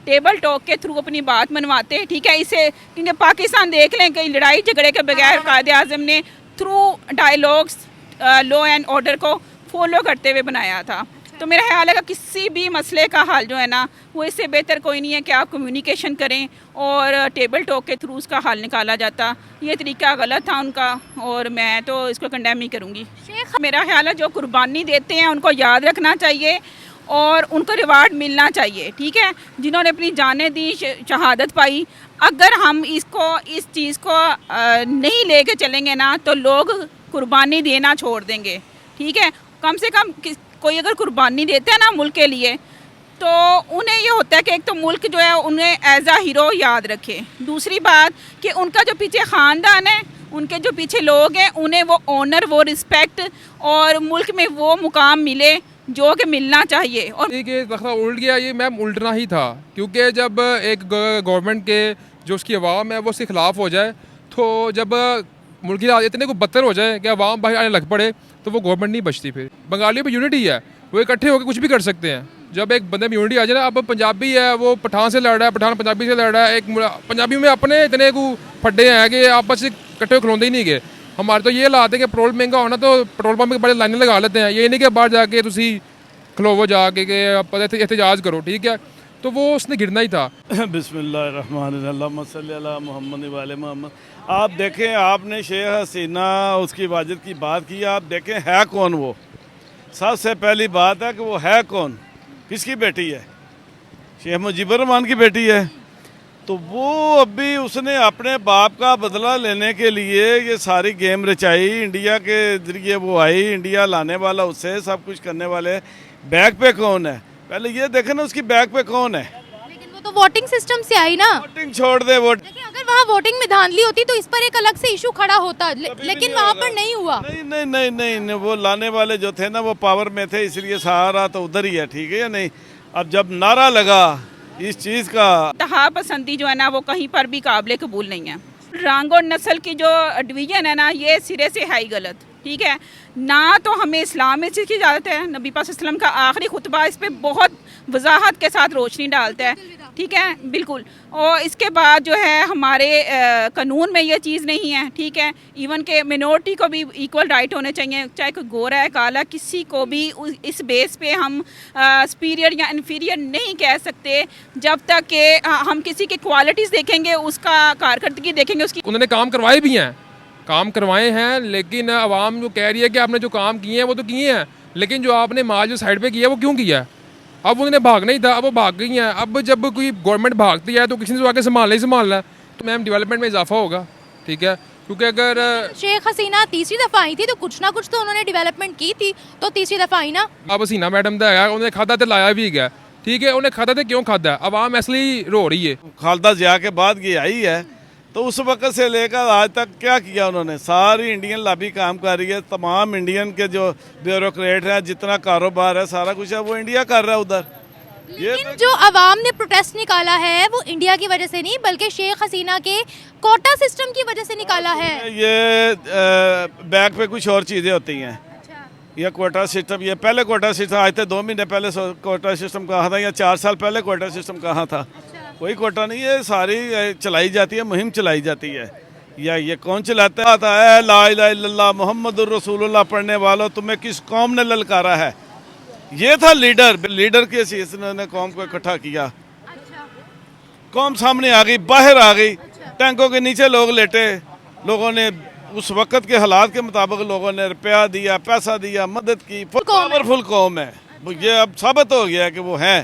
Table talk के through अपनी बात मनवाते हैं, ठीक है। इसे क्योंकि पाकिस्तान देख लें कहीं लड़ाई झगड़े के बगैर कायदे आज़म ने through dialogues law and order को फॉलो करते हुए बनाया था। तो मेरा ख्याल है कि किसी भी मसले का हल जो है ना वो इससे बेहतर कोई नहीं है कि आप कम्युनिकेशन करें और टेबल टॉक के थ्रू उसका हल निकाला जाता। ये तरीका गलत था उनका और मैं तो इसको कंडेम ही करूँगी। मेरा ख्याल है जो कुर्बानी देते हैं उनको याद रखना चाहिए और उनको रिवार्ड मिलना चाहिए, ठीक है। जिन्होंने अपनी जानें दी, शहादत पाई, अगर हम इस चीज़ को नहीं लेके चलेंगे ना तो लोग कुर्बानी देना छोड़ देंगे, ठीक है। कम से कम कोई अगर कुर्बानी देते हैं ना मुल्क के लिए तो उन्हें ये होता है कि एक तो मुल्क जो है उन्हें एज आ हीरो याद रखे। दूसरी बात कि उनका जो पीछे ख़ानदान है, उनके जो पीछे लोग हैं, उन्हें वो ऑनर, वो रिस्पेक्ट और मुल्क में वो मुकाम मिले जो कि मिलना चाहिए। और ये तख्ता उल्ट गया, ये मैम उल्टना ही था, क्योंकि जब एक गवर्नमेंट के जो उसकी आवाम है वो उसके खिलाफ हो जाए, तो जब मुल्क की हालत इतने को बदतर हो जाए कि आवाम बाहर आने लग पड़े तो वो गवर्नमेंट नहीं बचती। फिर बंगालियों में यूनिटी है, वो इकट्ठे होकर कुछ भी कर सकते हैं। जब एक बंदे में यूनिटी आ जाए ना, अब पंजाबी है वो पठान से लड़ रहा है, पठान पंजाबी से लड़ रहा है, एक पंजाबी में अपने इतने को फड्डे हैं कि आपस से इकट्ठे खिलौते ही नहीं गए। हमारे तो ये हालात है कि पेट्रोल महंगा होना तो पेट्रोल पंप के बड़े लाइनें लगा लेते हैं, ये नहीं कि बाहर जाके तुसी खलोवो जाके कि एहतजाज करो, ठीक है। तो वो उसने गिरना ही था। बिस्मिल्लाहिर्रहमानिर्रहीम सल्ली अला मुहम्मद व अला मुहम्मद। आप देखें, आपने शेख हसीना उसकी हिफाजत की बात की, आप देखें है कौन वो। सबसे पहली बात है कि वो है कौन, किसकी बेटी है? शेख मुजीबुर रहमान की बेटी है। तो वो अभी उसने अपने बाप का बदला लेने के लिए ये सारी गेम रचाई। इंडिया के ज़रिए वो आई, इंडिया लाने वाला उससे, सब कुछ करने वाले। बैक पे कौन है पहले ये देखे ना, उसकी बैक पे कौन है। लेकिन वो तो वोटिंग सिस्टम से आई ना। वोटिंग छोड़ दे, वोट लेकिन अगर वहाँ वोटिंग में धांधली होती तो इस पर एक अलग से इशू खड़ा होता, लेकिन वहाँ पर नहीं हुआ। नहीं नहीं नहीं नहीं नहीं, वो लाने वाले जो थे ना वो पावर में थे, इसलिए सहारा तो उधर ही है, ठीक है या नहीं। अब जब नारा लगा इस चीज़ का, इंतहा पसंदी जो है ना वो कहीं पर भी काबिल कबूल नहीं है। रंग और नस्ल की जो डिवीज़न है ना ये सिरे से है ही गलत, ठीक है। ना तो हमें इस्लाम में इसकी इजाज़त है, नबी पाक सल्लल्लाहु अलैहि वसल्लम का आखिरी खुतबा इस पर बहुत वजाहत के साथ रोशनी डालता है, ठीक है, बिल्कुल। और इसके बाद जो है हमारे कानून में ये चीज़ नहीं है, ठीक है। इवन के मिनोरिटी को भी इक्वल राइट होने चाहिए, चाहे कोई गोरा है काला, किसी को भी इस बेस पे हम सुपीरियर या इन्फीरियर नहीं कह सकते जब तक कि हम किसी की क्वालिटीज़ देखेंगे, उसका कारकर्दगी देखेंगे, उसकी। उन्होंने काम करवाए भी हैं, काम करवाए हैं, लेकिन आवाम जो कह रही है कि आपने जो काम किए हैं वो तो किए हैं, लेकिन जो आपने माल जो साइड पे किया है वो क्यों किया है? अब उन्होंने भागना ही था, अब वो भाग गई हैं। अब जब कोई गवर्नमेंट भागती है तो किसी ने तो आगे संभालना ही संभालना है। तो मैम डेवलपमेंट में इजाफा होगा, ठीक है, क्योंकि अगर शेख हसीना तीसरी दफा आई थी तो कुछ ना कुछ तो उन्होंने डेवलपमेंट की थी, तो तीसरी दफा आई ना। अब हसीना मैडम का है, उन्हें खाता तो लाया भी गया, ठीक है। उन्हें खाता तो क्यों खाता है? आवाम इसलिए रो रही है। खालदा जिया के बाद ये आई है, तो उस वक्त से लेकर आज तक क्या किया उन्होंने? सारी इंडियन लॉबी काम कर रही है, तमाम इंडियन के जो ब्यूरोक्रेट हैं, जितना कारोबार है, सारा कुछ है वो इंडिया कर रहा है उधर। लेकिन जो अवाम ने प्रोटेस्ट निकाला है वो इंडिया की वजह से नहीं बल्कि शेख हसीना के कोटा सिस्टम की वजह से निकाला है। ये बैक पे कुछ और चीज़ें होती हैं। ये कोटा सिस्टम, ये पहले कोटा सिस्टम आज से 2 महीने पहले कोटा सिस्टम कहा था, या 4 साल पहले कोटा सिस्टम कहा था। कोई कोटा नहीं है, सारी चलाई जाती है, मुहिम चलाई जाती है। या ये कौन चलाता है? ला इलाहा इल्लल्लाह मुहम्मदुर रसूलुल्लाह पढ़ने वालों, तुम्हें किस कौम ने ललकारा है? ये था लीडर के हैसियत ने कौम को इकट्ठा किया। कौम सामने आ गई, बाहर आ गई, टैंकों के नीचे लोग लेटे। लोगों ने उस वक़्त के हालात के मुताबिक लोगों ने रुपया दिया, पैसा दिया, मदद की। पावरफुल कौम है ये, अब साबित हो गया है कि वो है।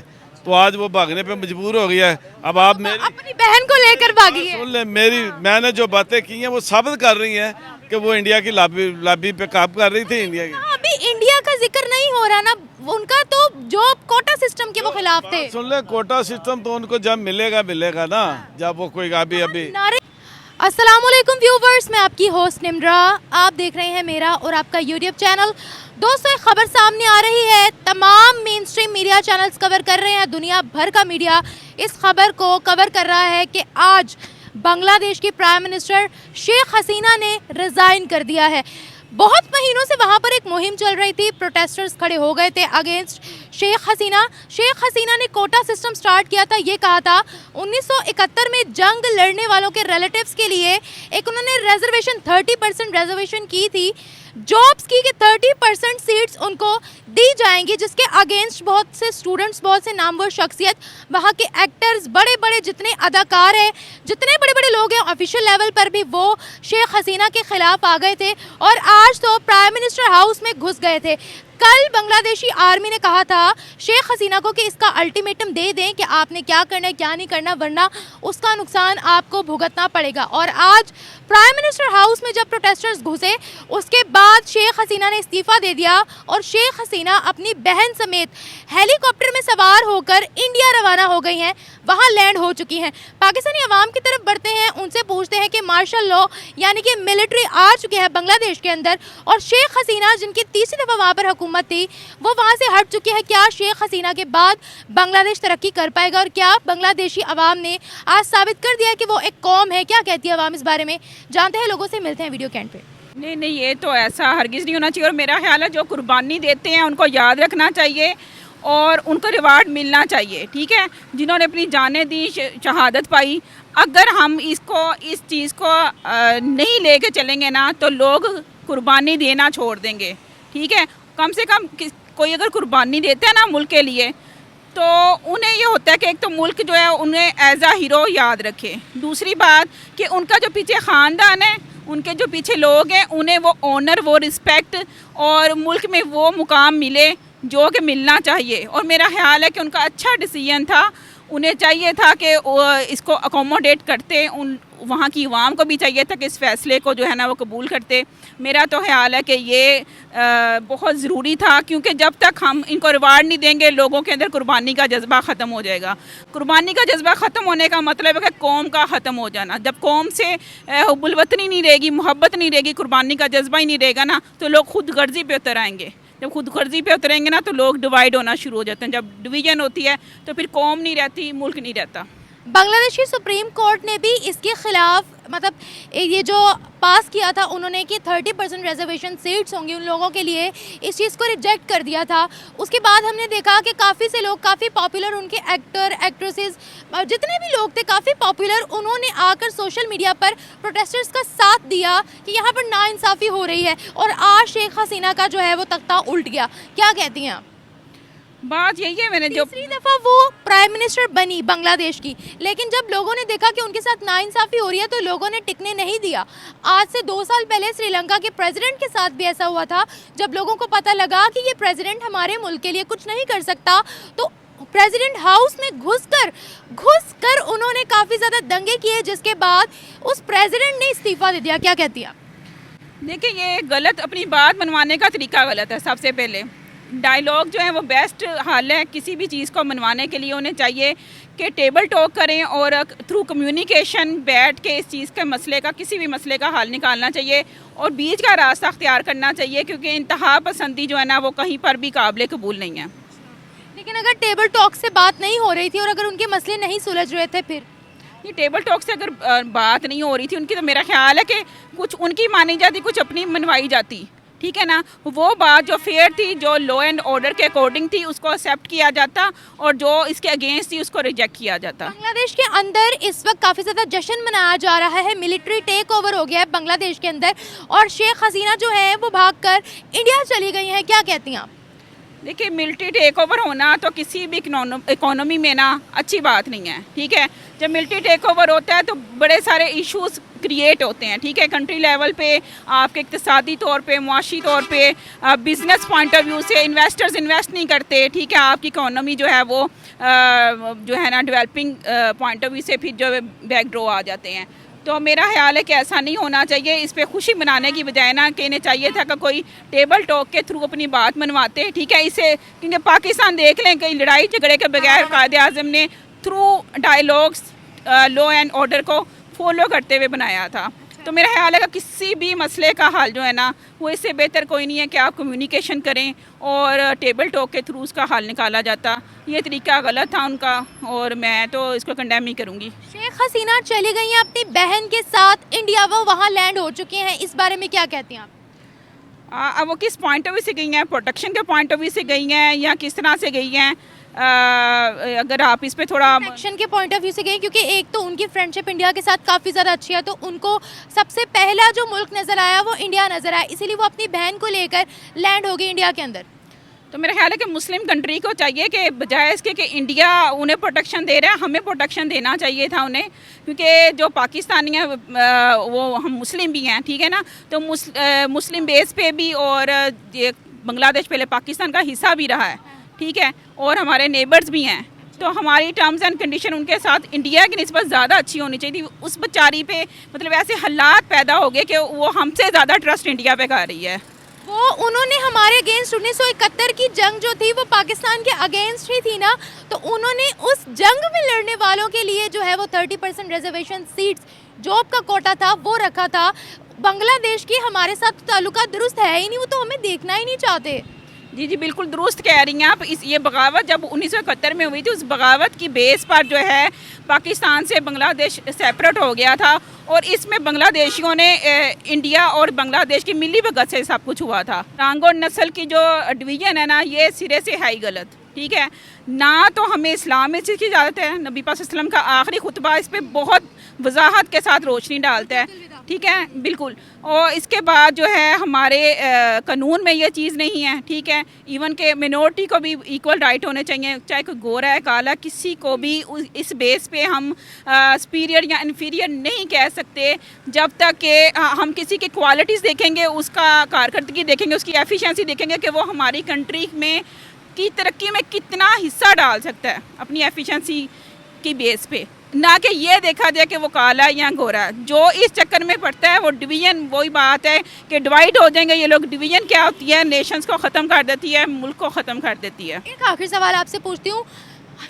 तो आज वो भागने पे मजबूर हो गया है। अब आप मेरी अपनी बहन को लेकर भागी है। सुन ले, मैंने जो बातें की हैं वो साबित कर रही हैं कि वो इंडिया की लॉबी पे काम कर रही थी। इंडिया की अभी इंडिया का जिक्र नहीं हो रहा ना, उनका तो जो कोटा सिस्टम के वो खिलाफ थे। सुन ले, कोटा सिस्टम तो उनको जब मिलेगा ना, जब वो कोई अभी अस्सलामुअलैकुम व्यूवर्स, मैं आपकी होस्ट निम्रा, आप देख रहे हैं मेरा और आपका यूट्यूब चैनल। दोस्तों, एक खबर सामने आ रही है, तमाम main stream media channels cover कर रहे हैं, दुनिया भर का मीडिया इस खबर को कवर कर रहा है कि आज बांग्लादेश की प्राइम मिनिस्टर शेख हसीना ने रिज़ाइन कर दिया है। बहुत महीनों से वहाँ पर एक मुहिम चल रही थी, प्रोटेस्टर्स खड़े हो गए थे अगेंस्ट शेख हसीना। शेख हसीना ने कोटा सिस्टम स्टार्ट किया था, ये कहा था 1971 में जंग लड़ने वालों के रिलेटिव्स के लिए एक उन्होंने रिजर्वेशन 30% रिजर्वेशन की थी, जॉब्स की कि 30% सीट्स उनको दी जाएंगी, जिसके अगेंस्ट बहुत से स्टूडेंट्स, बहुत से नामवर शख्सियत, वहाँ के एक्टर्स, बड़े बड़े जितने अदाकार हैं, जितने बड़े बड़े लोग हैं ऑफिशियल लेवल पर भी, वो शेख हसीना के खिलाफ आ गए थे और आज तो प्राइम मिनिस्टर हाउस में घुस गए थे। कल बांग्लादेशी आर्मी ने कहा था शेख हसीना को कि इसका अल्टीमेटम दे दें कि आपने क्या करना है क्या नहीं करना, वरना उसका नुकसान आपको भुगतना पड़ेगा। और आज प्राइम मिनिस्टर हाउस में जब प्रोटेस्टर्स घुसे उसके बाद शेख हसीना ने इस्तीफ़ा दे दिया और शेख हसीना अपनी बहन समेत हेलीकॉप्टर में सवार होकर इंडिया रवाना हो गई हैं, वहाँ लैंड हो चुकी हैं। पाकिस्तानी अवाम की तरफ बढ़ते हैं, उनसे पूछते हैं कि मार्शल लॉ यानी कि मिलिट्री आ चुकी है बांग्लादेश के अंदर और शेख हसीना जिनकी तीसरी दफ़ा वहाँ पर हुकूमत थी वो वहाँ से हट चुकी है। क्या शेख हसीना के बाद बांग्लादेश तरक्की कर पाएगा और क्या बांग्लादेशी अवाम ने आज साबित कर दिया कि वो एक कौम है? क्या कहती है अवाम इस बारे में, जानते हैं लोगों से, मिलते हैं वीडियो के एंड पे। नहीं, ये तो ऐसा हरगिज़ नहीं होना चाहिए और मेरा ख्याल है जो कुर्बानी देते हैं उनको याद रखना चाहिए और उनको रिवार्ड मिलना चाहिए, ठीक है, जिन्होंने अपनी जानें दी, शहादत पाई। अगर हम इस चीज़ को नहीं लेके चलेंगे ना तो लोग कुर्बानी देना छोड़ देंगे, ठीक है। कम से कम कोई अगर कुर्बानी देता है ना मुल्क के लिए तो उन्हें ये होता है कि एक तो मुल्क जो है उन्हें एज आ हीरो याद रखे, दूसरी बात कि उनका जो पीछे ख़ानदान है, उनके जो पीछे लोग हैं, उन्हें वो ऑनर, वो रिस्पेक्ट और मुल्क में वो मुकाम मिले जो कि मिलना चाहिए। और मेरा ख्याल है कि उनका अच्छा डिसीजन था, उन्हें चाहिए था कि इसको अकोमोडेट करते, उन वहाँ की आवाम को भी चाहिए था कि इस फ़ैसले को जो है ना वो कबूल करते। मेरा तो ख्याल है कि ये बहुत ज़रूरी था, क्योंकि जब तक हम इनको रिवार्ड नहीं देंगे लोगों के अंदर कुर्बानी का जज्बा ख़त्म हो जाएगा। कुर्बानी का जज्बा ख़त्म होने का मतलब है कि कौम का ख़त्म हो जाना। जब कौम से हुब्बुल वतनी नहीं रहेगी, मोहब्बत नहीं रहेगी, कुर्बानी का जज्बा ही नहीं रहेगा ना तो लोग खुद गर्जी पे उतर आएंगे। जब खुद गर्जी पे उतरेंगे ना तो लोग डिवाइड होना शुरू हो जाते हैं। जब डिवीज़न होती है तो फिर कौम नहीं रहती, मुल्क नहीं रहता। बांग्लादेशी सुप्रीम कोर्ट ने भी इसके खिलाफ मतलब ये जो पास किया था उन्होंने कि 30% रिजर्वेशन सीट्स होंगी उन लोगों के लिए, इस चीज़ को रिजेक्ट कर दिया था। उसके बाद हमने देखा कि काफ़ी से लोग, काफ़ी पॉपुलर उनके एक्टर, एक्ट्रेसेस, जितने भी लोग थे काफ़ी पॉपुलर, उन्होंने आकर सोशल मीडिया पर प्रोटेस्टर्स का साथ दिया कि यहाँ पर नाइंसाफ़ी हो रही है और आज शेख हसीना का जो है वो तख्ता उल्ट गया। क्या कहती हैं आप? बात यही है, मैंने जो तीसरी दफ़ा वो प्राइम मिनिस्टर बनी बांग्लादेश की, लेकिन जब लोगों ने देखा कि उनके साथ नाइंसाफ़ी हो रही है तो लोगों ने टिकने नहीं दिया। आज से 2 साल पहले श्रीलंका के प्रेसिडेंट के साथ भी ऐसा हुआ था। जब लोगों को पता लगा कि ये प्रेसिडेंट हमारे मुल्क के लिए कुछ नहीं कर सकता तो प्रेसिडेंट हाउस में घुसकर उन्होंने काफ़ी ज़्यादा दंगे किए, जिसके बाद उस प्रेसिडेंट ने इस्तीफ़ा दे दिया। क्या कहती है? देखिए, ये गलत, अपनी बात मनवाने का तरीका गलत है। सबसे पहले डायलॉग जो है वो बेस्ट हल है किसी भी चीज़ को मनवाने के लिए। उन्हें चाहिए कि टेबल टॉक करें और थ्रू कम्युनिकेशन बैठ के इस चीज़ के मसले का, किसी भी मसले का हल निकालना चाहिए और बीच का रास्ता अख्तियार करना चाहिए, क्योंकि इंतहा पसंदी जो है ना वो कहीं पर भी काबिल कबूल नहीं है। लेकिन अगर टेबल टॉक से बात नहीं हो रही थी और अगर उनके मसले नहीं सुलझ रहे थे, फिर ये टेबल टॉक से अगर बात नहीं हो रही थी उनकी, तो मेरा ख्याल है कि कुछ उनकी मानी जाती, कुछ अपनी मनवाई जाती, ठीक है ना। वो बात जो फेयर थी, जो लॉ एंड ऑर्डर के अकॉर्डिंग थी, उसको एक्सेप्ट किया जाता और जो इसके अगेंस्ट थी उसको रिजेक्ट किया जाता। बांग्लादेश के अंदर इस वक्त काफ़ी ज़्यादा जश्न मनाया जा रहा है, मिलिट्री टेक ओवर हो गया है बांग्लादेश के अंदर और शेख हसीना जो है वो भागकर इंडिया चली गई हैं। क्या कहती हैं आप? देखिए, मिलिट्री टेक ओवर होना तो किसी भी इकोनॉमी में ना अच्छी बात नहीं है, ठीक है। जब मिलिट्री टेक ओवर होता है तो बड़े सारे इश्यूज क्रिएट होते हैं, ठीक है। कंट्री लेवल पे, आपके इक़्तिसादी तौर पे, मुआशी तौर पे, बिज़नेस पॉइंट ऑफ व्यू से इन्वेस्टर्स इन्वेस्ट नहीं करते, ठीक है। आपकी इकोनॉमी जो है वो जो है ना डेवलपिंग पॉइंट ऑफ व्यू से फिर जो बैकडोर आ जाते हैं। तो मेरा ख्याल है कि ऐसा नहीं होना चाहिए। इस पर खुशी मनाने की बजाय ना कि इन्हें चाहिए था कि कोई टेबल टॉक के थ्रू अपनी बात मनवाते, ठीक है। इसे क्योंकि पाकिस्तान देख लें, कई लड़ाई झगड़े के बगैर कायदे आज़म ने through dialogues law and order को फॉलो करते हुए बनाया था। तो मेरा ख्याल है कि किसी भी मसले का हल जो है ना वो इससे बेहतर कोई नहीं है कि आप कम्युनिकेशन करें और टेबल टॉक के थ्रू उसका हल निकाला जाता। ये तरीका गलत था उनका और मैं तो इसको कंडेम ही करूँगी। शेख हसीना चली गई हैं अपनी बहन के साथ इंडिया, वो वहाँ लैंड हो चुके हैं, इस बारे में क्या कहती हैं आप? अब वो किस पॉइंट ऑफ व्यू से गई हैं, प्रोटेक्शन के पॉइंट ऑफ व्यू से गई हैं या किस तरह से गई हैं, अगर आप इस पे थोड़ा एक्शन के पॉइंट ऑफ व्यू से गए, क्योंकि एक तो उनकी फ्रेंडशिप इंडिया के साथ काफ़ी ज़्यादा अच्छी है, तो उनको सबसे पहला जो मुल्क नज़र आया वो इंडिया नज़र आया, इसीलिए वो अपनी बहन को लेकर लैंड हो गई इंडिया के अंदर। तो मेरा ख्याल है कि मुस्लिम कंट्री को चाहिए कि बजाय इसके कि इंडिया उन्हें प्रोटेक्शन दे रहा है, हमें प्रोटेक्शन देना चाहिए था उन्हें, क्योंकि जो पाकिस्तानी हैं वो हम मुस्लिम भी हैं, ठीक है ना। तो मुस्लिम बेस पे भी, और ये बांग्लादेश पहले पाकिस्तान का हिस्सा भी रहा है, ठीक है, और हमारे नेबर्स भी हैं, तो हमारी टर्म्स एंड कंडीशन उनके साथ इंडिया की निस्बत ज़्यादा अच्छी होनी चाहिए थी। उस बेचारी पे मतलब ऐसे हालात पैदा हो गए कि वो हमसे ज़्यादा ट्रस्ट इंडिया पे कर रही है। वो उन्होंने हमारे अगेंस्ट 1971 की जंग जो थी वो पाकिस्तान के अगेंस्ट ही थी ना, तो उन्होंने उस जंग में लड़ने वालों के लिए जो है वो 30% रिजर्वेशन सीट्स, जॉब का कोटा था वो रखा था। बांग्लादेश की हमारे साथ ताल्लुकात दुरुस्त है ही नहीं, वो तो हमें देखना ही नहीं चाहते। जी जी बिल्कुल दुरुस्त कह रही हैं आप। ये बगावत जब 1971 में हुई थी, उस बगावत की बेस पर जो है पाकिस्तान से बांग्लादेश सेपरेट हो गया था, और इसमें बांग्लादेशियों ने इंडिया और बांग्लादेश की मिली भगत से सब कुछ हुआ था। रंग और नस्ल की जो डिवीज़न है ना, ये सिरे से है ही गलत, ठीक है ना। तो हमें इस्लाम में इसकी इजाज़त है, नबी पाक सल्लल्लाहु अलैहि वसल्लम का आखिरी खुतबा इस पर बहुत वजाहत के साथ रोशनी डालता है, ठीक है बिल्कुल। और इसके बाद जो है हमारे कानून में ये चीज़ नहीं है, ठीक है। इवन के मिनोरिटी को भी इक्वल राइट होने चाहिए, चाहे कोई गोरा है काला, किसी को भी इस बेस पे हम सुपीरियर या इन्फीरियर नहीं कह सकते, जब तक कि हम किसी की क्वालिटीज़ देखेंगे, उसका कारकर्दगी देखेंगे, उसकी एफिशिएंसी देखेंगे कि वो हमारी कंट्री में की तरक्की में कितना हिस्सा डाल सकता है अपनी एफिशिएंसी की बेस पे, ना कि ये देखा जाए कि वो काला या गोरा। जो इस चक्कर में पड़ता है वो डिवीज़न, वही बात है कि डिवाइड हो जाएंगे ये लोग। डिवीज़न क्या होती है, नेशंस को ख़त्म कर देती है, मुल्क को ख़त्म कर देती है। एक आखिरी सवाल आपसे पूछती हूँ,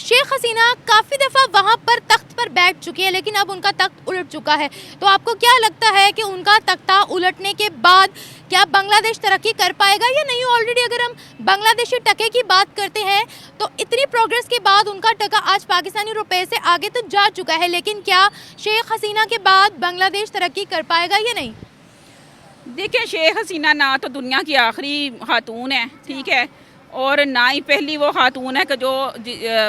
शेख हसीना काफ़ी दफ़ा वहाँ पर तख्त पर बैठ चुकी है, लेकिन अब उनका तख्त उलट चुका है, तो आपको क्या लगता है कि उनका तख्ता उलटने के बाद क्या बांग्लादेश तरक्की कर पाएगा या नहीं? ऑलरेडी अगर हम बांग्लादेशी टके की बात करते हैं तो इतनी प्रोग्रेस के बाद उनका टका आज पाकिस्तानी रुपए से आगे तो जा चुका है, लेकिन क्या शेख हसीना के बाद बांग्लादेश तरक्की कर पाएगा या नहीं? देखिए, शेख हसीना ना तो दुनिया की आखिरी खातून है, ठीक है, और ना ही पहली वो खातून है कि जो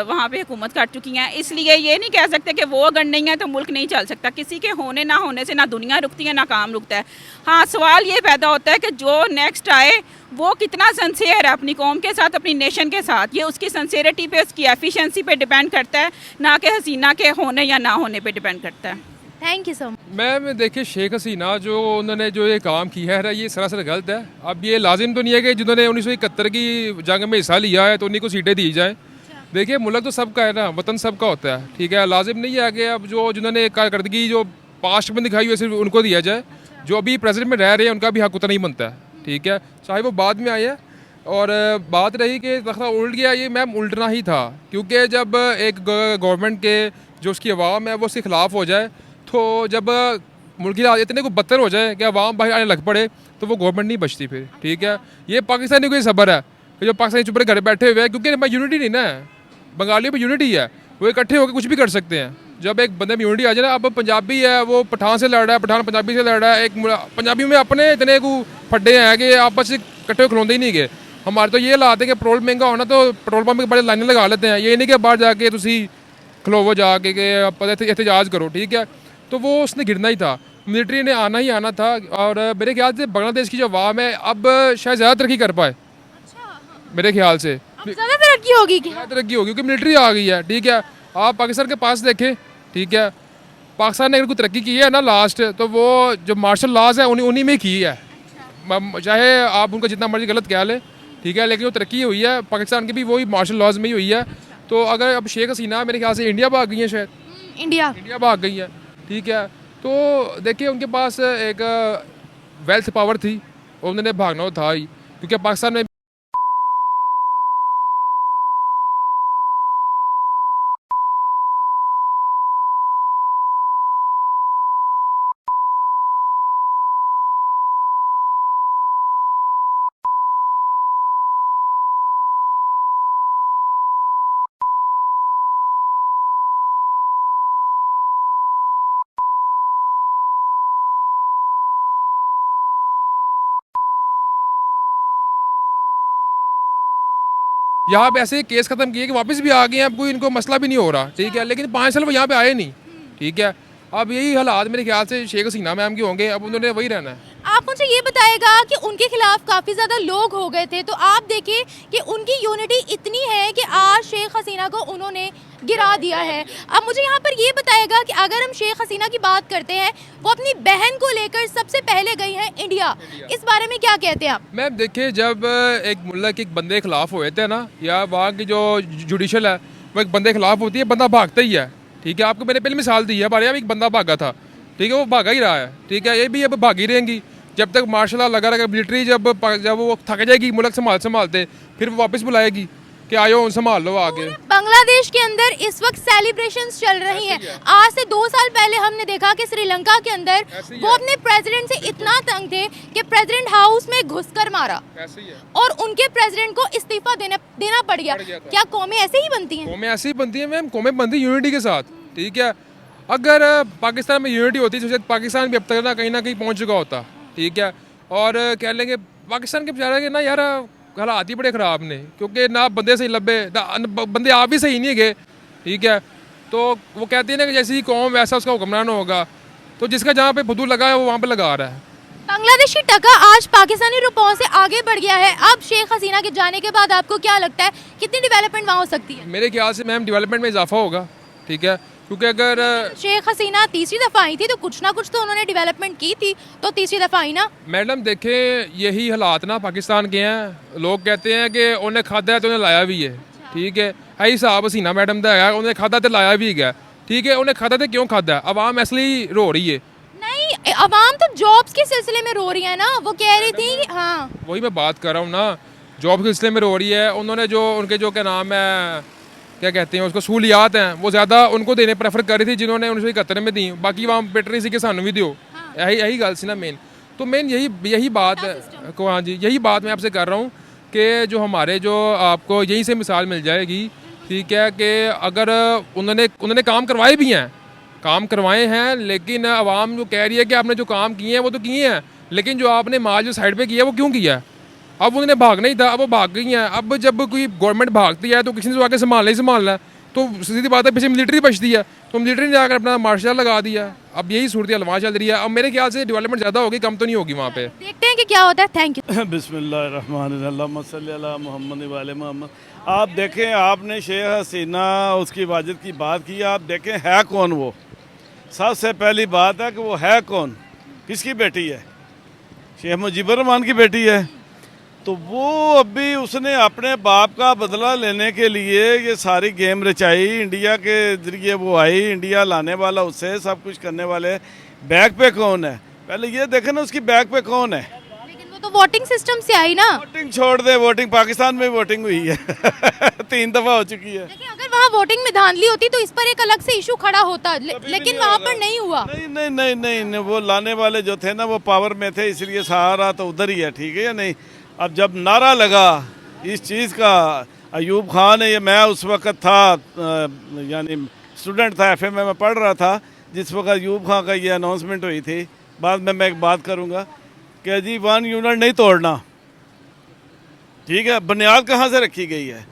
वहाँ पे हुकूमत कर चुकी हैं। इसलिए ये नहीं कह सकते कि वो अगर नहीं है तो मुल्क नहीं चल सकता। किसी के होने ना होने से ना दुनिया रुकती है ना काम रुकता है। हाँ, सवाल ये पैदा होता है कि जो नेक्स्ट आए वो कितना सिंसियर है अपनी कौम के साथ, अपनी नेशन के साथ। ये उसकी सिंसियरिटी पे, उसकी एफिशिएंसी पे डिपेंड करता है, ना कि हसीना के होने या ना होने पे डिपेंड करता है। Thank you so much. Ma'am देखिए, शेख हसीना जो उन्होंने जो ये काम किया है ये सरासर गलत है। अब ये लाजिम तो नहीं है कि जिन्होंने 1971 की जंग में हिस्सा लिया है तो उन्हीं को सीटें दी जाएँ। देखिए, मुल्क तो सबका है ना, वतन सबका होता है, ठीक है। लाजिम नहीं है कि अब जो जिन्होंने कारकर्दगी जो पास्ट में दिखाई हुई सिर्फ उनको दिया जाए। जो अभी प्रेजेंट में रह रहे हैं उनका भी हक उतना ही बनता है, ठीक है, चाहे वो बाद में आए हैं। और बात रही कि तख्ता उल्ट गया, ये मैम उल्टना ही था, क्योंकि जब एक गवर्नमेंट के जो उसकी अवाम है वो उसके खिलाफ हो जाए, तो जब मुल्क की हालत इतने को बदतर हो जाए कि अवाम बाहर आने लग पड़े, तो वो गवर्नमेंट नहीं बचती फिर, ठीक है। ये पाकिस्तानी को ही सबर है कि जो पाकिस्तानी चुप घर बैठे हुए हैं, क्योंकि यूनिटी नहीं ना है, बंगालियों में यूनिटी है, वो इकट्ठे होकर कुछ भी कर सकते हैं। जब एक बंदे में यूनिटी आ जाए ना, अब पंजाबी है वो पठान से लड़ रहा है, पठान पंजाबी से लड़ रहा है, एक पंजाबी में अपने इतने को फड्डे हैं कि आपस में इकट्ठे खिलौते ही नहीं गए। हमारे तो ये हालात है कि पेट्रोल महंगा होना तो पेट्रोल पंप के बड़े लाइनें लगा लेते हैं, ये नहीं कि बाहर जाके तुसी खलोवो जाके कि एहतजाज करो, ठीक है। तो वो उसने गिरना ही था, मिलिट्री ने आना ही आना था। और मेरे ख्याल से बांग्लादेश की जो अवाम है अब शायद ज़्यादा तरक्की कर पाए, मेरे ख्याल से ज़्यादा तरक्की होगी क्या? ज़्यादा तरक्की होगी क्योंकि मिलिट्री आ गई है, ठीक है। आप पाकिस्तान के पास देखें, ठीक है, पाकिस्तान ने अगर कोई तरक्की की है ना लास्ट, तो वो जो मार्शल लॉज है उन्हीं में की है। चाहे आप उनका जितना मर्जी गलत कह लें, ठीक है, लेकिन वो तरक्की हुई है पाकिस्तान की भी वही मार्शल लॉज में ही हुई है। तो अगर अब शेख हसीना मेरे ख्याल से इंडिया भाग गई है, शायद इंडिया भाग गई है, ठीक है। तो देखिए, उनके पास एक वेल्थ पावर थी, उन्होंने भागना था ही, क्योंकि पाकिस्तान में यहाँ पे ऐसे केस खत्म किए कि वापस भी आ गए हैं, अब कोई इनको मसला भी नहीं हो रहा, ठीक है। लेकिन 5 साल वो यहाँ पे आए नहीं, ठीक है। अब यही हालात मेरे ख्याल से शेख हसीना मैम के होंगे, अब उन्होंने वही रहना है। आप मुझे ये बताएगा कि उनके खिलाफ काफ़ी ज़्यादा लोग हो गए थे, तो आप देखिए कि उनकी यूनिटी इतनी है कि आज शेख हसीना को उन्होंने गिरा दिया है। अब मुझे यहाँ पर ये बताएगा कि अगर हम शेख हसीना की बात करते हैं, वो अपनी बहन को लेकर सबसे पहले गई हैं इंडिया, इस बारे में क्या कहते हैं आप? मैम देखिए, जब एक मुल्क एक बंदे के खिलाफ हुए थे ना, या वहाँ की जो जुडिशल है वो एक बंदे के खिलाफ होती है, बंदा भागता ही है, ठीक है। आपको मैंने पहले मिसाल दी है, हमारे यहाँ एक बंदा भागा था, ठीक है, वो भागा ही रहा है, ठीक है। ये भी अब भागी रहेंगी जब तक मार्शल लगा रहेगा। मिलिट्री जब वो थक जाएगी मुल्क संभालते, फिर वो वापस बुलाएगी कि आयो संभाल लो आगे। बांग्लादेश के अंदर इस वक्त सेलिब्रेशंस चल रही हैं। आज से 2 साल पहले हमने देखा कि श्रीलंका के अंदर वो अपने प्रेसिडेंट से इतना तंग थे कि प्रेसिडेंट हाउस में घुसकर मारा, ऐसे ही है। और उनके प्रेसिडेंट को इस्तीफा देना पड़ गया। क्या कौमें ऐसे ही बनती हैं? कौमें ऐसी ही बनती हैं मैम, कौमें बनती यूनिटी के साथ, ठीक है। अगर पाकिस्तान में यूनिटी होती तो शायद पाकिस्तान भी अब तक ना कहीं पहुंच चुका होता, ठीक है। और कह लेंगे पाकिस्तान के बेचारे के ना यार हालात ही बड़े ख़राब ने, क्योंकि ना बंदे सही लब्बे, ना बंदे आप भी सही नहीं गए, ठीक है। तो वो कहते हैं ना कि जैसी कौम वैसा उसका हुक्मरान होगा, तो जिसका जहाँ पे फुदू लगा है वो वहाँ पे लगा रहा है। बांग्लादेश की टका आज पाकिस्तानी रुपयों से आगे बढ़ गया है। अब शेख हसीना के जाने के बाद आपको क्या लगता है कितनी डेवलपमेंट वहाँ हो सकती है? मेरे ख्याल से मैम डेवलपमेंट में इजाफा होगा, ठीक है, क्योंकि अगर शेख हसीना तीसरी दफा आई थी तो कुछ ना कुछ तो उन्होंने डेवलपमेंट की थी, तो तीसरी दफा आई ना। मैडम देखें, यही हालात ना पाकिस्तान के हैं। लोग कहते हैं कि उन्हें खादा है तो उन्हें लाया भी है, ठीक है। यही हिसाब हसीना मैडम का है, उन्हें खादा तो लाया भी गया, ठीक है। उन्हें खादा तो क्यों खादा है? अवाम इसलिए रो रही है। नहीं, अवाम तो जॉब्स के सिलसिले में रो रही है ना। वो कह रही थी कि हाँ, वही मैं बात कर रहा हूँ ना, जॉब के सिलसिले में रो रही है। उन्होंने जो उनके जो क्या नाम है, क्या कहते हैं उसको, सहूलियात हैं, वो ज़्यादा उनको देने प्रेफर कर रही थी जिन्होंने 1971 में दी। बाकी वहाँ बेटर सी के सानू भी दियो, यही गल सी ना मेन। तो मेन यही बात है को, हाँ जी, यही बात मैं आपसे कर रहा हूँ कि जो हमारे जो आपको यहीं से मिसाल मिल जाएगी, ठीक है, कि अगर उन्होंने काम करवाए भी हैं, काम करवाए हैं, लेकिन आवाम जो कह रही है कि आपने जो काम किए हैं वो तो किए हैं, लेकिन जो आपने माल जो साइड पे किया है वो क्यों किया है? अब उन्होंने भागना ही था, अब वो भाग गई हैं। अब जब कोई गवर्नमेंट भागती है तो किसी ने तो आके संभालना ही संभालना है, तो सीधी बात है पीछे मिलिट्री बचती है, तो मिलिट्री ने आकर अपना मार्शल लगा दिया। अब यही सूरत वहाँ चल रही है। अब मेरे ख्याल से डेवलपमेंट ज़्यादा होगी, कम तो नहीं होगी वहाँ पे। देखते हैं कि क्या होता है। Thank you. बिस्मिल्लाहिर्रहमानिर्रहीम सल्ली अला मोहम्मद वाले मोहम्मद। आप देखें, आपने शेख हसीना उसकी इबादत की बात की, आप देखें है कौन वो। सबसे पहली बात है कि वो है कौन, किसकी बेटी है? शेख मुजीबुर रहमान की बेटी है। तो वो अभी उसने अपने बाप का बदला लेने के लिए ये सारी गेम रचाई। इंडिया के ज़रिए वो आई, इंडिया लाने वाला उससे, सब कुछ करने वाले। बैक पे कौन है? पहले ये देखें ना, उसकी बैक पे कौन है। लेकिन वो तो वोटिंग सिस्टम से आई ना। वोटिंग छोड़ दे, वोटिंग पाकिस्तान में वोटिंग हुई है 3 दफ़ा हो चुकी है। लेकिन अगर वहाँ वोटिंग में धांधली होती तो इस पर एक अलग से इशू खड़ा होता, लेकिन वहाँ पर नहीं हुआ। नहीं, वो लाने वाले जो थे ना वो पावर में थे, इसलिए सारा तो उधर ही है, ठीक है या नहीं। अब जब नारा लगा इस चीज़ का, अयूब खान है, ये मैं उस वक्त था, यानी स्टूडेंट था, एफए में पढ़ रहा था जिस वक्त अयूब खान का ये अनाउंसमेंट हुई थी। बाद में मैं एक बात करूँगा कि जी 1 यूनिट नहीं तोड़ना, ठीक है। बुनियाद कहाँ से रखी गई है?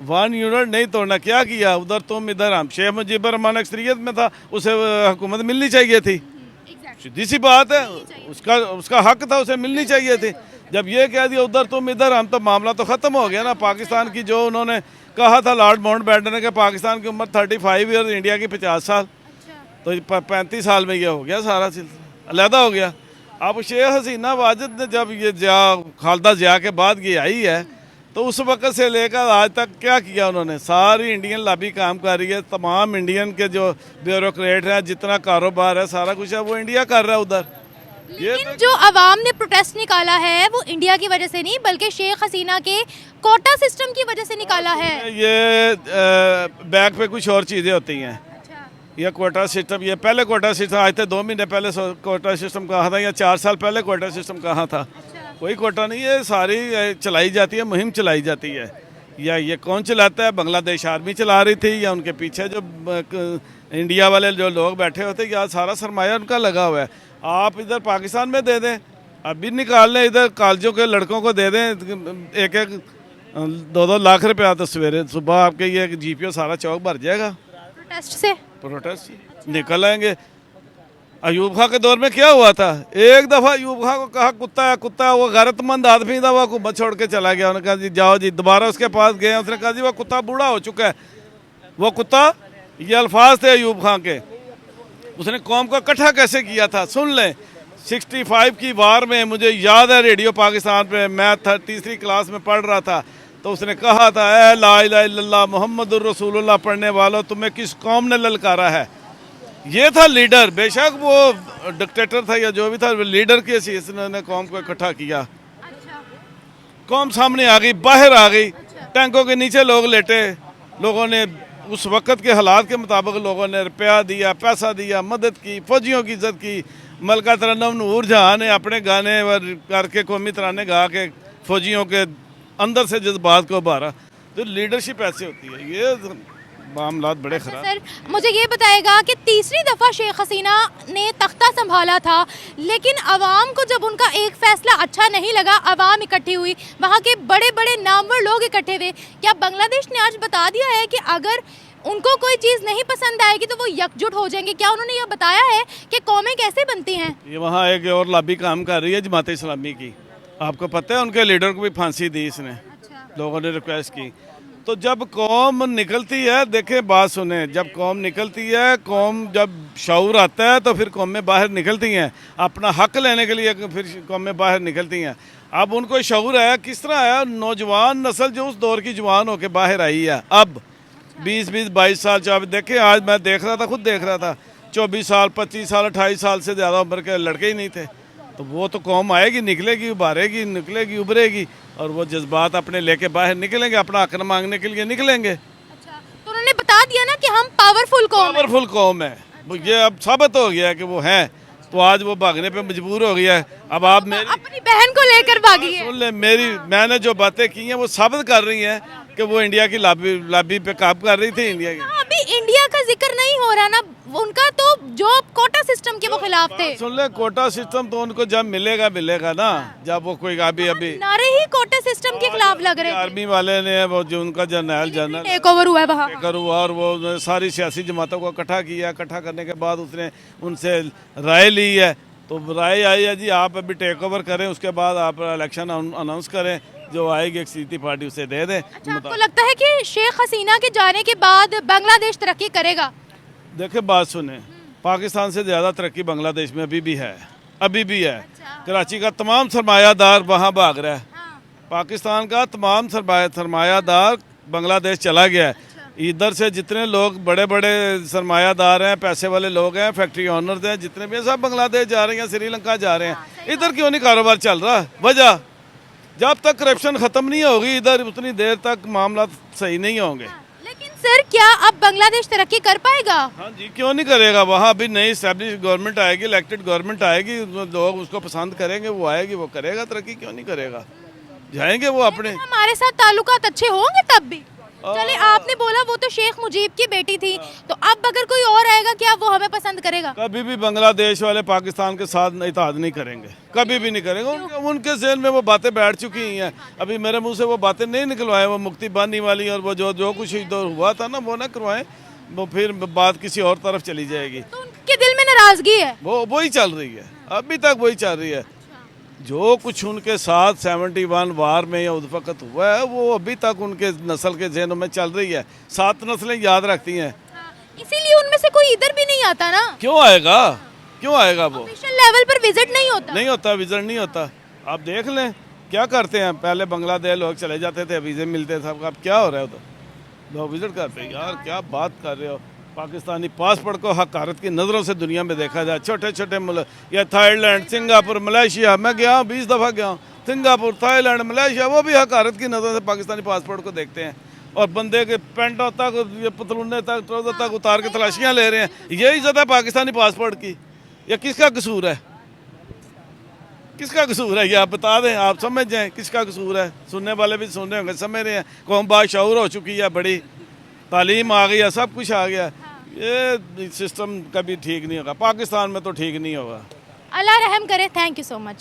1 यूनिट नहीं तोड़ना। क्या किया उधर तुम, इधर हम। शेख मुजीबुर रहमान अक्सरियत में था, उसे हुकूमत मिलनी चाहिए थी, सीधी सी बात है। उसका हक था, उसे मिलनी चाहिए थी। जब ये कह दिया उधर तुम इधर हम, तो मामला तो ख़त्म हो गया ना। पाकिस्तान की जो उन्होंने कहा था लॉर्ड माउंटबेटन ने कि पाकिस्तान की उम्र 35 ईयर, इंडिया की 50 साल, तो 35 साल में ये हो गया, सारा सिलसिला अलहदा हो गया। अब शेख हसीना वाजिद ने जब ये खालदा जिया के बाद ये आई है, तो उस वक़्त से लेकर आज तक क्या किया उन्होंने? सारी इंडियन लॉबी काम कर रही है। तमाम इंडियन के जो ब्यूरोक्रेट हैं, जितना कारोबार है, सारा कुछ है, वो इंडिया कर रहा है उधर। लेकिन जो अवाम ने प्रोटेस्ट निकाला है वो इंडिया की वजह से नहीं, बल्कि शेख हसीना के कोटा सिस्टम की वजह से निकाला है। ये बैक पे कुछ और चीज़ें होती हैं। ये कोटा सिस्टम, ये पहले कोटा सिस्टम, आज से 2 महीने पहले कोटा सिस्टम कहा था, या 4 साल पहले कोटा सिस्टम कहा था। कोई कोटा नहीं है, सारी चलाई जाती है, मुहिम चलाई जाती है। या ये कौन चलाता है? बांग्लादेश आर्मी चला रही थी, या उनके पीछे जो इंडिया वाले जो लोग बैठे होते हैं, या सारा सरमाया उनका लगा हुआ है। आप इधर पाकिस्तान में दे दें, अभी निकाल लें, इधर कॉलेजों के लड़कों को दे दें, एक 2-2 लाख रुपया तो सवेरे सुबह आपके ये GPO सारा चौक भर जाएगा। प्रोटेस्ट से प्रोटेस्ट निकल आएंगे। अयूब खां के दौर में क्या हुआ था, एक दफ़ा अयूब खां को कहा कुत्ता है कुत्ता है, वो गैरतमंद आदमी था, वो हुकूमत छोड़ के चला गया। उन्होंने कहा जी जाओ जी, दोबारा उसके पास गए, उसने कहा जी वो कुत्ता बूढ़ा हो चुका है। वो कुत्ता, ये अल्फाज थे अयूब खां के। उसने कौम को इकट्ठा कैसे किया था सुन लें। 65 की वार में मुझे याद है रेडियो पाकिस्तान पे मैं तीसरी क्लास में पढ़ रहा था, तो उसने कहा था ए ला इलाहा इल्लल्लाह मुहम्मदुर रसूलुल्लाह पढ़ने वालों, तुम्हें किस कौम ने ललकारा है। ये था लीडर, बेशक वो डिक्टेटर था या जो भी था, लीडर की हैसियत ने कौम को इकट्ठा किया। कौम सामने आ गई, बाहर आ गई, टैंकों के नीचे लोग लेटे। लोगों ने उस वक़्त के हालात के मुताबिक लोगों ने रुपया दिया, पैसा दिया, मदद की, फौजियों की इज्जत की। मलका तरन्नुम नूर जहाँ ने अपने गाने करके कौमी तराने गा के फौजियों के अंदर से जज्बात को उभारा। तो लीडरशिप ऐसे होती है। ये मामलात बड़े खराब। सर मुझे ये बताएगा कि तीसरी दफ़ा शेख हसीना ने तख्ता संभाला था, लेकिन आवाम को जब उनका एक फैसला अच्छा नहीं लगा, आवाम इकट्ठी हुई, वहाँ के बड़े बड़े नामवर लोग इकट्ठे हुए। क्या बांग्लादेश ने आज बता दिया है कि अगर उनको कोई चीज़ नहीं पसंद आएगी तो वो एकजुट हो जाएंगे? क्या उन्होंने यह बताया है कि कौमें कैसे बनती हैं? ये वहाँ एक और लॉबी काम कर रही है जमात इस्लामी की। आपको पता है उनके लीडर को भी फांसी दी इसने। लोगों ने रिक्वेस्ट की। तो जब कौम निकलती है, देखें बात सुने, जब कौम निकलती है, कौम जब शऊर आता है तो फिर कौमें बाहर निकलती हैं अपना हक लेने के लिए, फिर कौमें बाहर निकलती हैं। अब उनको शऊर है, किस तरह है, नौजवान नस्ल जो उस दौर की जवान होकर बाहर आई है, अब 20-22 साल 24, देखें आज मैं देख रहा था, खुद देख रहा था, 24 साल 25 साल 28 साल से ज़्यादा उम्र के लड़के ही नहीं थे। तो वो तो कौम आएगी, निकलेगी, उभारेगी, निकलेगी, उभरेगी, और वो जज्बात अपने लेके बाहर निकलेंगे, अपना हक मांगने के लिए निकलेंगे। अच्छा, तो उन्होंने बता दिया ना कि हम पावरफुल कौम है। ये अब साबित हो गया कि वो है, तो आज वो भागने पे मजबूर हो गया है। अब आप मेरी अपनी बहन को लेकर भागी है। सुन ले, मैंने जो बातें की हैं वो साबित कर रही हैं कि वो इंडिया की लॉबी पे काम कर रही थी। इंडिया की अभी इंडिया का जिक्र नहीं हो रहा ना, उनका तो जो कोटा सिस्टम के वो खिलाफ थे। सुन ले, कोटा सिस्टम तो उनको जब मिलेगा ना, जब वो कोई अभी नारे ही कोटा सिस्टम के खिलाफ लग रहे थे। आर्मी वाले ने वो जो उनका जनरल टेक ओवर हुआ है वहाँ, और वो सारी सियासी जमातों को इकट्ठा किया। इकट्ठा करने के बाद उसने उनसे राय ली है, तो राय आई है जी आप अभी टेक ओवर करें, उसके बाद आप इलेक्शन अनाउंस करें, जो आएगी अक्सरियती पार्टी उसे दे दें। अच्छा, आपको लगता है कि शेख हसीना के जाने के बाद बांग्लादेश तरक्की करेगा? देखिए बात सुने, पाकिस्तान से ज़्यादा तरक्की बांग्लादेश में अभी भी है। कराची का तमाम सरमायादार वहाँ भाग रहा है। पाकिस्तान का तमाम सरमायादार बांग्लादेश चला गया है। इधर से जितने लोग बड़े बड़े सरमायादार हैं, पैसे वाले लोग हैं, फैक्ट्री ऑनर्स हैं, जितने भी सब बांग्लादेश जा रहे हैं, श्रीलंका जा रहे हैं। इधर क्यों नहीं कारोबार चल रहा? वजह, जब तक करप्शन ख़त्म नहीं होगी इधर, उतनी देर तक मामला सही नहीं होंगे। लेकिन सर क्या अब बांग्लादेश तरक्की कर पाएगा? हाँ जी, क्यों नहीं करेगा। वहाँ अभी नई एस्टेब्लिश गवर्नमेंट आएगी, इलेक्टेड गवर्नमेंट आएगी, लोग उसको पसंद करेंगे, वो आएगी, वो करेगा तरक्की, क्यों नहीं करेगा। जाएंगे वो अपने। हमारे साथ ताल्लुकात अच्छे होंगे तब भी। चले, आपने बोला वो तो शेख मुजीब की बेटी थी, तो अब अगर कोई और आएगा क्या वो हमें पसंद करेगा? कभी भी बांग्लादेश वाले पाकिस्तान के साथ इत्तेहाद नहीं करेंगे, कभी भी नहीं करेंगे। उनके ज़हन में वो बातें बैठ चुकी हैं। अभी मेरे मुंह से वो बातें नहीं निकलवाएं, वो मुक्ति बानी वाली और वो जो कुछ इधर हुआ था ना, वो ना करवाएं, वो फिर बात किसी और तरफ चली जाएगी। तो उनके दिल में नाराजगी है? वो ही चल रही है, अभी तक वही चल रही है। जो कुछ उनके साथ 71 वार में या उस वक़्त हुआ है, वो अभी तक उनके नस्ल के जहनों में चल रही है। 7 नस्लें याद रखती हैं। इसीलिए उनमें से कोई इधर भी नहीं आता ना। क्यों आएगा वो? ऑफिशियल लेवल पर विजिट नहीं होता। विजिट नहीं होता। आप देख लें क्या करते हैं। पहले बांग्लादेश लोग चले जाते थे, वीज़े मिलते थे। अब क्या हो रहा है उधर? लोग विजिट करते हैं। यार क्या बात कर रहे हो। पाकिस्तानी पासपोर्ट को हकारत की नज़रों से दुनिया में देखा जाए। छोटे छोटे मुल्क, या थाईलैंड, सिंगापुर, मलेशिया, मैं गया हूँ 20 दफ़ा गया हूँ। सिंगापुर, थाईलैंड, मलेशिया, वो भी हकारत की नज़रों से पाकिस्तानी पासपोर्ट को देखते हैं, और बंदे के पेंटों तक, पतलूने तक, ट्राउज़र तक उतार के तलाशियाँ ले रहे हैं। ये इज्जत है पाकिस्तानी पासपोर्ट की? या किसका कसूर है? किसका कसूर है ये आप बता दें, आप समझ जाएं किसका कसूर है। सुनने वाले भी सुन रहे होंगे, समझ रहे हैं। कौम बाशऊर हो चुकी है, बड़ी तालीम आ गई है, सब कुछ आ गया। ये सिस्टम कभी ठीक नहीं होगा, पाकिस्तान में तो ठीक नहीं होगा। अल्लाह रहम करे। Thank you so much.